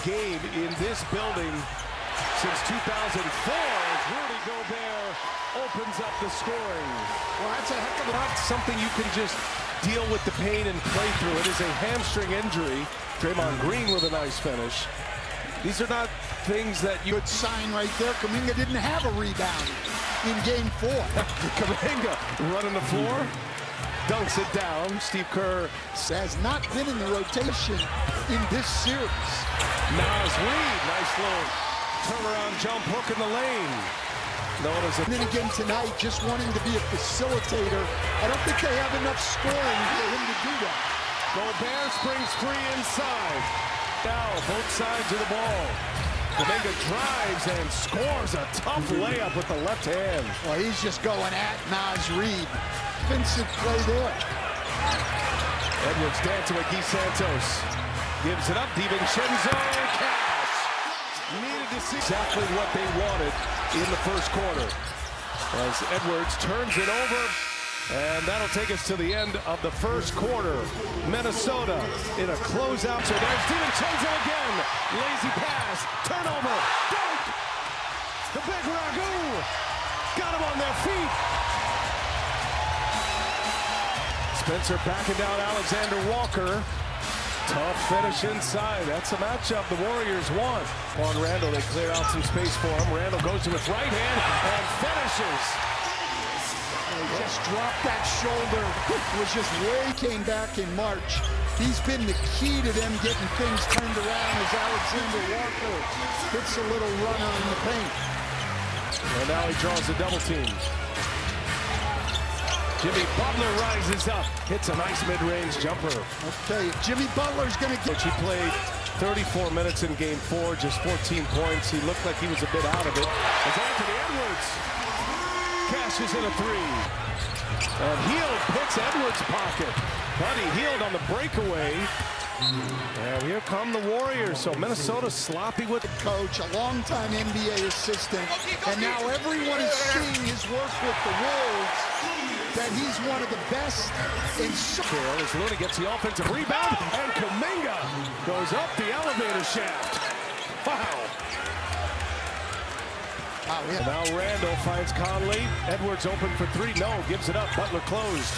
Game in this building since 2004 as Rudy Gobert opens up the scoring. Well, that's a heck of not something you can just deal with the pain and play through. It is a hamstring injury. Draymond Green with a nice finish. These are not things that you... Good sign right there. Kuminga didn't have a rebound in game 4. Kuminga running the floor, dunks it down. Steve Kerr has not been in the rotation in this series. Nas Reed, nice little turnaround jump hook in the lane. And then again tonight, just wanting to be a facilitator. I don't think they have enough scoring for him to do that. Gobert springs free inside. Now, both sides of the ball. Kuminga drives and scores a tough layup with the left hand. Well, he's just going at Nas Reed. Defensive play there. Edwards dancing with Guy Santos. Gives it up, DiVincenzo, cash. Needed to see exactly what they wanted in the first quarter. As Edwards turns it over, and that'll take us to the end of the first quarter. Minnesota in a closeout. So there's DiVincenzo again. Lazy pass, turnover, dunk. The big Ragu got him on their feet. Spencer backing down Alexander Walker. Tough finish inside. That's a matchup the Warriors want. On Randall, they clear out some space for him. Randall goes to his right hand and finishes. He just dropped that shoulder. It was just where he came back in March. He's been the key to them getting things turned around as Alexander Walker hits a little runner in the paint. And now he draws a double team. Jimmy Butler rises up, hits a nice mid-range jumper. Okay, Jimmy Butler's going to get... He played 34 minutes in game 4, just 14 points. He looked like he was a bit out of it. As Anthony Edwards cashes in a 3. And Hield picks Edwards' pocket. Buddy Hield on the breakaway. And here come the Warriors. So Minnesota sloppy with the coach, a longtime NBA assistant. And now everyone is seeing his work with the Wolves. That he's one of the best in soccer. As Looney gets the offensive rebound, and Kuminga goes up the elevator shaft. Wow. Yeah. Now Randall finds Conley. Edwards open for 3. No, gives it up. Butler closed.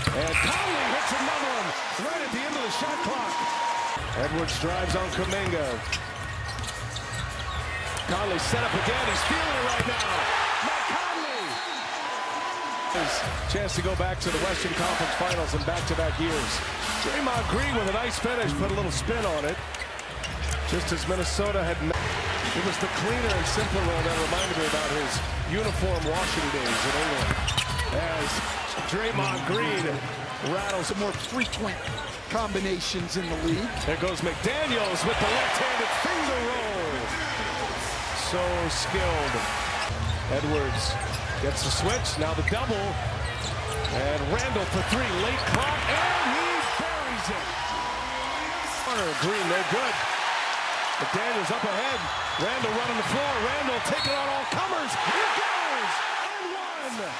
And Conley hits another one right at the end of the shot clock. Edwards drives on Kuminga. Conley set up again. He's feeling it right now. Chance to go back to the Western Conference Finals in back-to-back years. Draymond Green with a nice finish, put a little spin on it. Just as Minnesota had... It was the cleaner and simpler one that reminded me about his uniform washing days in England. As Draymond Green rattles some more frequent combinations in the league. There goes McDaniels with the left-handed finger roll. So skilled. Edwards gets the switch, now the double, and Randall for 3, late clock, and he buries it. Green, no good. McDaniels up ahead, Randall running the floor, Randall taking on all comers, here goes, and 1.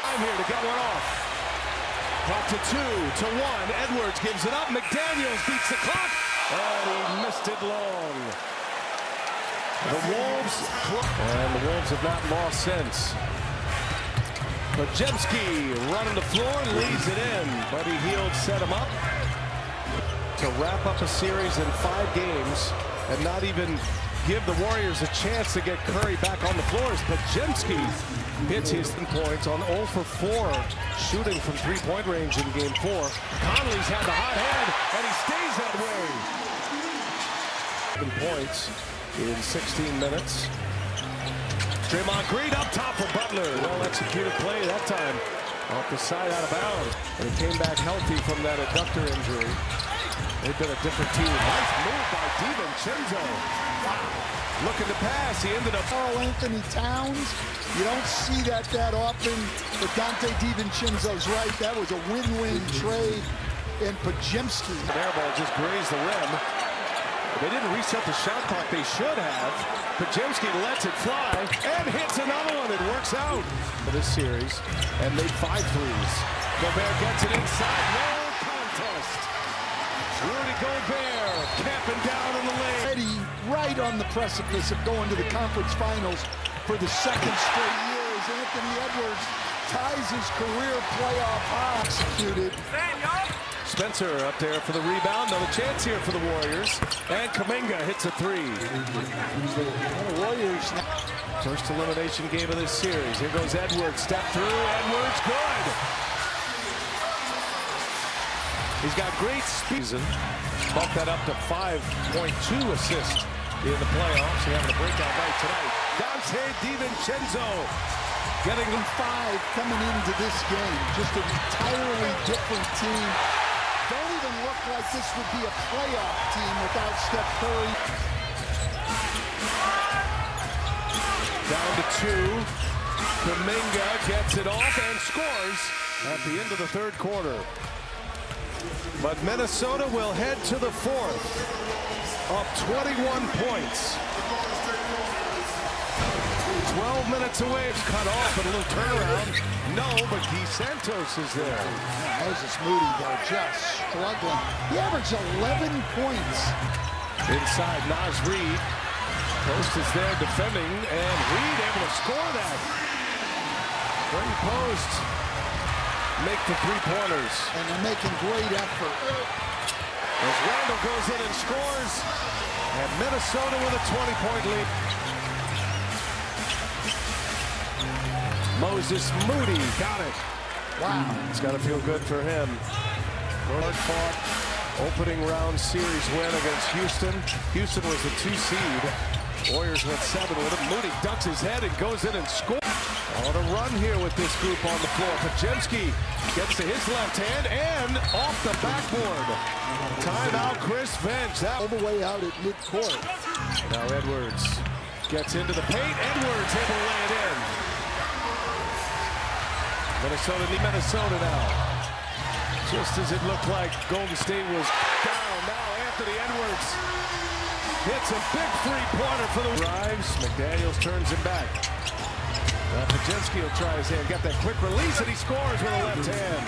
I'm here to get one off. Clock to 2, to 1, Edwards gives it up, McDaniels beats the clock, and he missed it long. The Wolves have not lost since. Podziemski running the floor, leaves it in. Buddy Hield set him up to wrap up a series in 5 games and not even give the Warriors a chance to get Curry back on the floor. As Podziemski hits his points on 0 for 4, shooting from 3-point range in game 4. Conley's had the hot hand, and he stays that way. 7 points in 16 minutes. Draymond Green up top for Butler. Well-executed play that time. Off the side, out of bounds. And he came back healthy from that adductor injury. They've been a different team. Nice move by DiVincenzo. Wow. Looking to pass. He ended up... Karl Anthony Towns. You don't see that often. But Dante DiVincenzo's right. That was a win-win trade. And Podziemski. The air ball just grazed the rim. They didn't reset the shot clock. They should have. Pajemski lets it fly and hits another one. It works out for this series and made 5 threes. Gobert gets it inside. No contest. Rudy Gobert camping down in the lane. Ready, right on the precipice of going to the conference finals for the second straight year as Anthony Edwards ties his career playoff high. Executed. Spencer up there for the rebound. Another chance here for the Warriors. And Kuminga hits a 3. The Warriors. First elimination game of this series. Here goes Edwards. Step through. Edwards, good. He's got great speed. Bump that up to 5.2 assists in the playoffs. He's having a breakout night tonight. Dante DiVincenzo getting them 5 coming into this game. Just an entirely different team. Don't even look like this would be a playoff team without Steph Curry. Down to 2. Kuminga gets it off and scores at the end of the third quarter. But Minnesota will head to the fourth, up 21 points. 12 minutes away, it's cut off, and a little turnaround. No, but DeSantos is there. Moses Moody, though, just struggling. He averaged 11 points. Inside, Naz Reid. Post is there defending, and Reid able to score that. Great post. Make the 3-pointers. And they're making great effort. As Randall goes in and scores, and Minnesota with a 20-point lead. Moses Moody got it. Wow. It's got to feel good for him. Hard-fought opening round series win against Houston. Houston was the 2 seed. Warriors went 7 with him. Moody ducks his head and goes in and scores. On a run here with this group on the floor. Pajemski gets to his left hand and off the backboard. Timeout, Chris Finch. That all the way out at midcourt. Now Edwards gets into the paint. Edwards able to lay it in. Minnesota now. Just as it looked like Golden State was down. Now Anthony Edwards hits a big 3-pointer for the drives. McDaniels turns him back. Pajemski will try his hand. Got that quick release, and he scores with a left hand.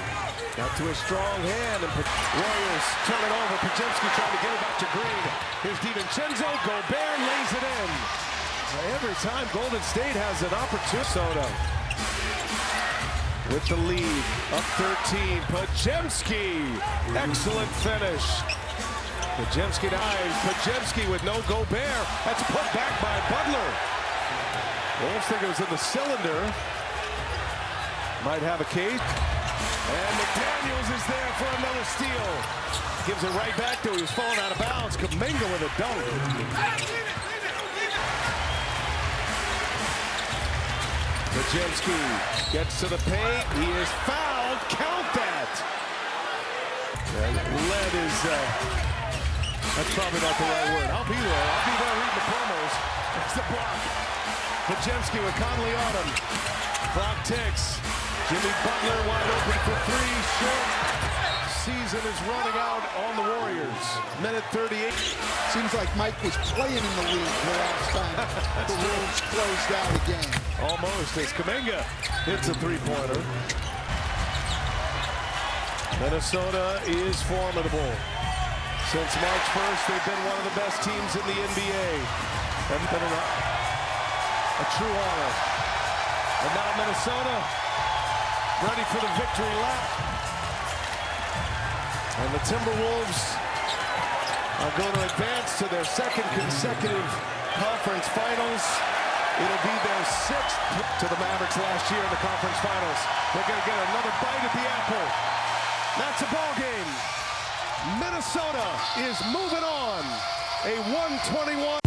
Got to a strong hand, and Warriors turn it over. Pajemski trying to get it back to Green. Here's DiVincenzo. Gobert lays it in. Every time Golden State has an opportunity. With the lead, up 13. Pajemski, excellent finish. Pajemski dives. Pajemski with no Gobert. That's put back by Butler. Wolves think it was in the cylinder. Might have a case. And McDaniels is there for another steal. Gives it right back to him. He was falling out of bounds. Kuminga with a dunk. Pajemski gets to the paint. He is fouled. Count that. Lead is, that's probably not the right word. I'll be there. I'll be there reading the promos. It's the block. Pajemski with Conley on him. Clock ticks. Jimmy Butler wide open for 3. Short. Season is running out on the Warriors. Minute 38. Seems like Mike was playing in the league the last time the Wolves closed out a game. Almost, as Kuminga hits a 3-pointer. Minnesota is formidable. Since March 1st, they've been one of the best teams in the NBA. And been a true honor. And now Minnesota ready for the victory lap. And the Timberwolves are going to advance to their 2nd consecutive conference finals. It'll be their 6th to the Mavericks last year in the conference finals. They're going to get another bite at the apple. That's a ball game. Minnesota is moving on. A 121.